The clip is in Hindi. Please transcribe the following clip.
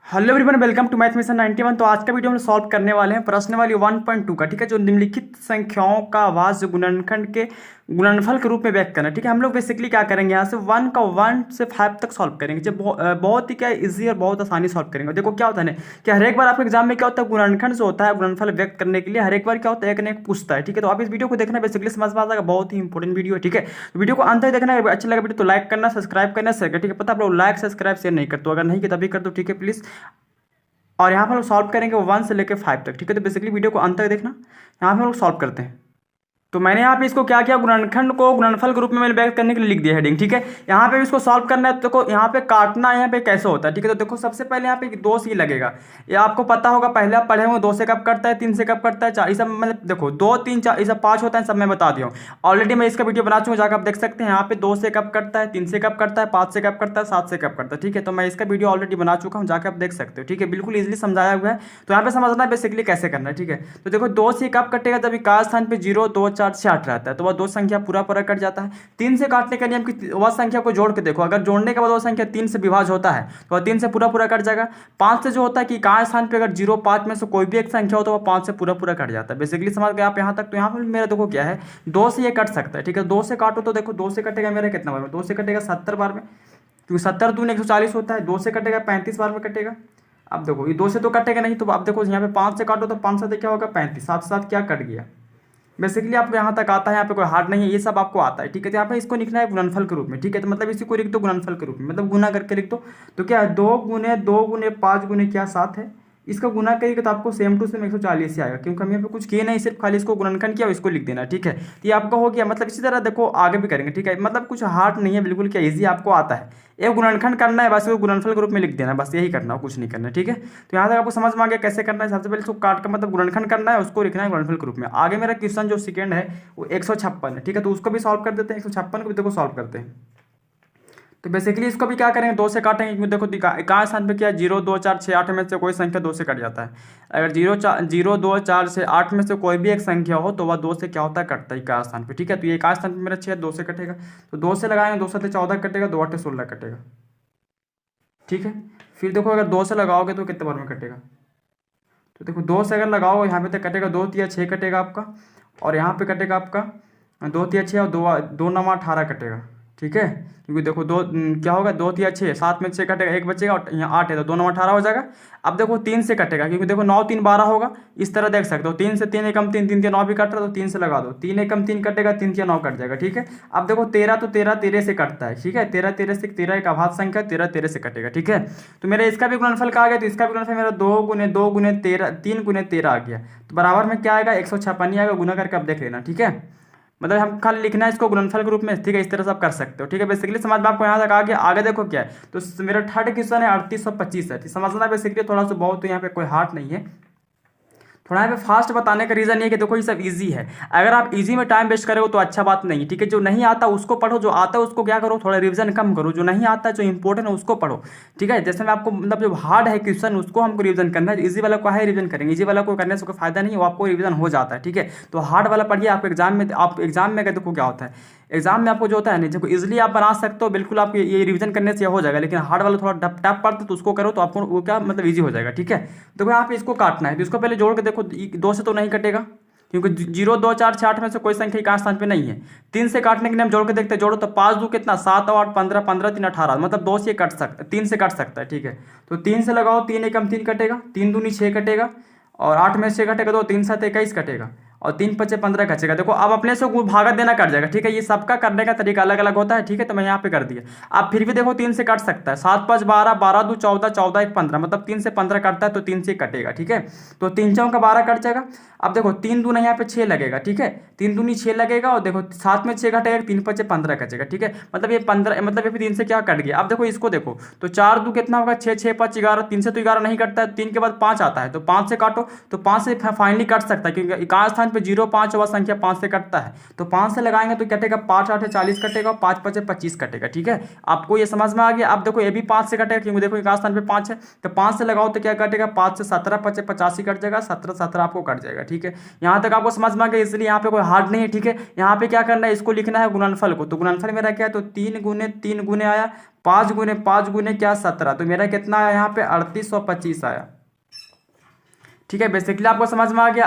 Hello everyone, welcome to math mission 91। तो आज का वीडियो हम सॉल्व करने वाले हैं प्रश्न वाली 1.2 का। ठीक है, जो निम्नलिखित संख्याओं का आवाज गुणनखंड के गुणनफल के रूप में व्यक्त करना। ठीक है, हम लोग बेसिकली क्या करेंगे, यहाँ से 1 से 5 तक सॉल्व करेंगे। जब बहुत ही क्या इजी और बहुत आसानी सॉल्व करेंगे। देखो क्या होता है ना कि हर एक बार आपके एग्जाम में क्या होता है, गुणनखंड जो होता है गुणनफल व्यक्त करने के लिए हर एक बार क्या होता है, एक ना एक पूछता है। ठीक है, तो आप इस वीडियो को देखना, बेसिकली समझ में आ जाएगा। बहुत ही इंपॉर्टेंट वीडियो है। ठीक है, तो वीडियो को अंत तक देखना। अगर अच्छा लगा वीडियो तो लाइक करना, सब्सक्राइब करना, शेयर करना। ठीक है, पता आप लोग लाइक सब्सक्राइब शेयर नहीं करते, अगर नहीं किया तभी कर दो। ठीक है प्लीज। और यहाँ पर हम सॉल्व करेंगे 1 से लेकर 5 तक। ठीक है, तो बेसिकली वीडियो को अंत तक देखना। यहाँ पे हम लोग सॉल्व करते हैं। तो मैंने यहाँ पे इसको क्या किया, गुणनखंड को गुणनफल के रूप में मैंने व्यक्त करने के लिए लिख दिया हेडिंग। ठीक है, यहाँ पे भी इसको सॉल्व करना है। तो देखो यहाँ पे काटना यहाँ पे कैसे होता है। ठीक है, तो देखो सबसे पहले यहाँ पे 2 से ही लगेगा। ये आपको पता होगा, पहले आप पढ़े होंगे 2 से कब करता है, 3 से कब करता है, 4। ये सब मतलब देखो 2 3 4 ये सब 5 होता है, सब मैं बता दिया हूँ ऑलरेडी। मैं इसका वीडियो बना चुका हूँ, जाकर आप देख सकते हैं। यहाँ पे 2 से कब करता है, 3 से कब करता है, 5 से कब करता है, 7 से कब करता है। ठीक है, तो मैं इसका वीडियो ऑलरेडी बना चुका हूँ, जाकर आप देख सकते हो। ठीक है, बिल्कुल इजिली समझाया हुआ है। तो यहाँ पे समझना है बेसिकली कैसे करना है। ठीक है, तो देखो 2 से कब कटेगा, जब इकाई स्थान पे 0 2 4 6 8 रहता है, तो वह 2 संख्या पूरा पूरा कट जाता है। 3 से काटने का नियम की वह संख्या को जोड़ के देखो, अगर जोड़ने के बाद वह संख्या 3 से विभाज्य होता है तो वह 3 से पूरा पूरा कट जाएगा। 5 से जो होता है कि इकाई स्थान पे अगर 0 5 में से कोई भी एक संख्या हो तो वह 5 से पूरा पूरा कट जाता है। बेसिकली समझ गए आप यहाँ तक। तो यहाँ पर मेरा देखो क्या है, 2 से ये कट सकता है। ठीक है, 2 से काटो तो देखो 2 से कटेगा मेरा कितना बार में, 2 से कटेगा 70 बार में, क्योंकि 70 दूनी 140 होता है। 2 से कटेगा 35 बार में कटेगा। अब देखो ये 2 से तो कटेगा नहीं, तो अब देखो यहाँ पे 5 से काटो तो 5 से क्या होगा 35, साथ साथ क्या कट गया। बेसिकली आपको यहाँ तक आता है, यहाँ पे कोई हार्ड नहीं है, ये सब आपको आता है। ठीक है, तो यहाँ पे इसको लिखना है गुणनफल के रूप में। ठीक है, तो मतलब इसी को लिख दो गुणनफल के रूप में, मतलब गुना करके लिख दो। तो क्या है, 2 गुने 2 गुने 5 गुने क्या 7 है। इसका गुना करिएगा तो आपको सेम टू सेम 140 से आएगा, क्योंकि हम यहाँ पे कुछ किए नहीं, सिर्फ खाली इसको गुणनखंड किया और इसको लिख देना। ठीक है, तो ये आपका हो गया। मतलब इसी तरह देखो आगे भी करेंगे। ठीक है, मतलब कुछ हार्ड नहीं है, बिल्कुल क्या इजी आपको आता है। एक गुणनखंड करना है, बस वो गुणनफल के रूप में लिख देना, बस यही करना है, कुछ नहीं करना है। ठीक है, तो यहाँ तक आपको समझ में आ गया कैसे करना है। सबसे पहले इसको काट कर मतलब गुणनखंड करना है, उसको लिखना है गुणनफल के रूप में। आगे मेरा क्वेश्चन जो सेकंड है वो 156 है। ठीक है, तो उसको भी सॉल्व कर देते हैं, 156 को भी देखो सॉल्व करते हैं। तो बेसिकली इसको भी क्या करेंगे, 2 से काटेंगे, क्योंकि देखो इकाई स्थान पे क्या 0 2 4 6 8 में से कोई संख्या 2 से कट जाता है। अगर 0 2 4 से 8 में से कोई भी एक संख्या हो तो वह 2 से क्या होता है, कटता है इकाई स्थान पे। ठीक है, तो ये इकाई स्थान पे मेरा 6 2 से कटेगा, तो 2 से लगाएंगे, 2 से 14 कटेगा, 2 8 16 कटेगा। ठीक है, फिर देखो अगर 2 से लगाओगे तो कितने बार में कटेगा। तो देखो 2 से अगर लगाओ यहाँ पे तो कटेगा 2 तिया 6 कटेगा आपका, और यहाँ पे कटेगा आपका 2 तिया 6 और 2 9 18 कटेगा। ठीक है, क्योंकि देखो क्या होगा, 2 तिया 6, 7 में 6 कटेगा, एक बचेगा और यहाँ 8 है तो 2 9 18 हो जाएगा। अब देखो 3 से कटेगा, क्योंकि देखो 9 3 12 होगा, इस तरह देख सकते हो। 3 से 3 एकम 3 3 9 भी कट रहा है, तो 3 से लगा दो, 3 एकम 3 कटेगा, 3 तिया 9 कट जाएगा। ठीक है, अब देखो 13 तो 13 13 से कटता है। ठीक है, 13 13 से 13 एक अभाज्य संख्या, 13 13 से कटेगा। ठीक है, तो मेरा इसका भी गुणनफल का आ गया, तो इसका भी गुणनफल मेरा 2 गुने 2 गुने 13 3 गुने 13 आ गया। तो बराबर में क्या आएगा, 156 आएगा। गुना करके आप देख लेना। ठीक है, मतलब हम खाली लिखना है इसको गुणनफल के रूप में। ठीक है, इस तरह से आप कर सकते हो। ठीक है, बेसिकली समझ में आपको यहाँ तक आ गया। आगे देखो क्या है, तो मेरा थर्ड क्वेश्चन है 3825 है। समझना बेसिकली थोड़ा सा बहुत, तो यहाँ पे कोई हार्ड नहीं है। थोड़ा यहाँ पे फास्ट बताने का रीज़न ये है कि देखो ये सब इजी है। अगर आप इजी में टाइम वेस्ट करोगे तो अच्छा बात नहीं है। ठीक है, जो नहीं आता उसको पढ़ो, जो आता है उसको क्या करो, थोड़ा रिवीजन कम करो। जो नहीं आता है, जो इंपॉर्टेंट है उसको पढ़ो। ठीक है, जैसे मैं आपको मतलब जो हार्ड है क्वेश्चन उसको हमको रिवीजन करना है, इजी वाला को है रिवीजन करेंगे। इजी वाला को करने से कोई फायदा नहीं है, वो आपको रिवीजन हो जाता है। ठीक है, तो हार्ड वाला पढ़िए। आपको एग्जाम में देखो क्या होता है, एग्जाम में आपको जो होता है नहीं, देखो इजिली आप बना सकते हो, बिल्कुल आप ये रिवीजन करने से हो जाएगा। लेकिन हार्ड वाला थोड़ा टफ पड़ता है, तो उसको करो तो आपको वो क्या मतलब इजी हो जाएगा। ठीक है, देखो यहाँ पे इसको काटना है, तो इसको पहले जोड़ के देखो। 2 से तो नहीं कटेगा, क्योंकि 0 2 4 6 8 में से कोई संख्या इकाई स्थान पे नहीं है। 3 से काटने के लिए हम जोड़ के देखते हैं, जोड़ो तो 5 2 कितना 7 8 15 15 3 18, मतलब 2 से कट सकता 3 से कट सकता है। ठीक है, तो 3 से लगाओ, 3 एकम 3 कटेगा, 3 दूनी 6 कटेगा, और 8 में 6 कटेगा तो 3 7 21 कटेगा, और 3 5 15 कटेगा। देखो अब अपने से भागत देना कट जाएगा। ठीक है, ये सबका करने का तरीका अलग अलग होता है। ठीक है, तो मैं यहाँ पे कर दिया। अब फिर भी देखो 3 से कट सकता है, 7 5 12 12 2 14 14 1 15, मतलब 3 से 15 कटता है तो 3 से कटेगा। ठीक है, तो 3 चौका का 12 कट जाएगा। अब देखो 3 दूना यहाँ पे 6 लगेगा। ठीक है, 3 दूनी 6 लगेगा, और देखो 7 में 6 घटेगा, 3 5 15 कटेगा। ठीक है, मतलब ये 15, मतलब ये 3 से क्या कट गया। अब देखो इसको देखो, तो 4 2 कितना होगा 6 6 5 11, 3 से तो 11 नहीं कटता है, 3 के बाद 5 आता है, तो 5 से काटो, तो 5 से फाइनली कट सकता है, क्योंकि इकाई स्थान पे 0 5 संख्या 5 से कटता है। तो 5 से लगाएंगे तो कटेगा 5 8 40 कटेगा, 5 5 25 कटेगा। ठीक है, आपको ये समझ में आ गया। अब देखो ये भी 5 से कटेगा, क्योंकि देखो इकाई स्थान पे 5 है, तो 5 से लगाओ तो क्या कटेगा, 5 से 17 5 85 कट जाएगा, 17 17 आपको कट जाएगा। ठीक है, यहाँ तक आपको समझ में आ गया, इसलिए यहाँ पे कोई हार्ड नहीं है। ठीक है, यहाँ पे क्या करना है, इसको लिखना है गुणनफल को। तो गुणनफल मेरा क्या है, तो 3 गुने 3 गुने आया पाँच गुने क्या 17, तो मेरा कितना आया यहाँ पे 3825 आया। ठीक है, बेसिकली आपको समझ में आ गया।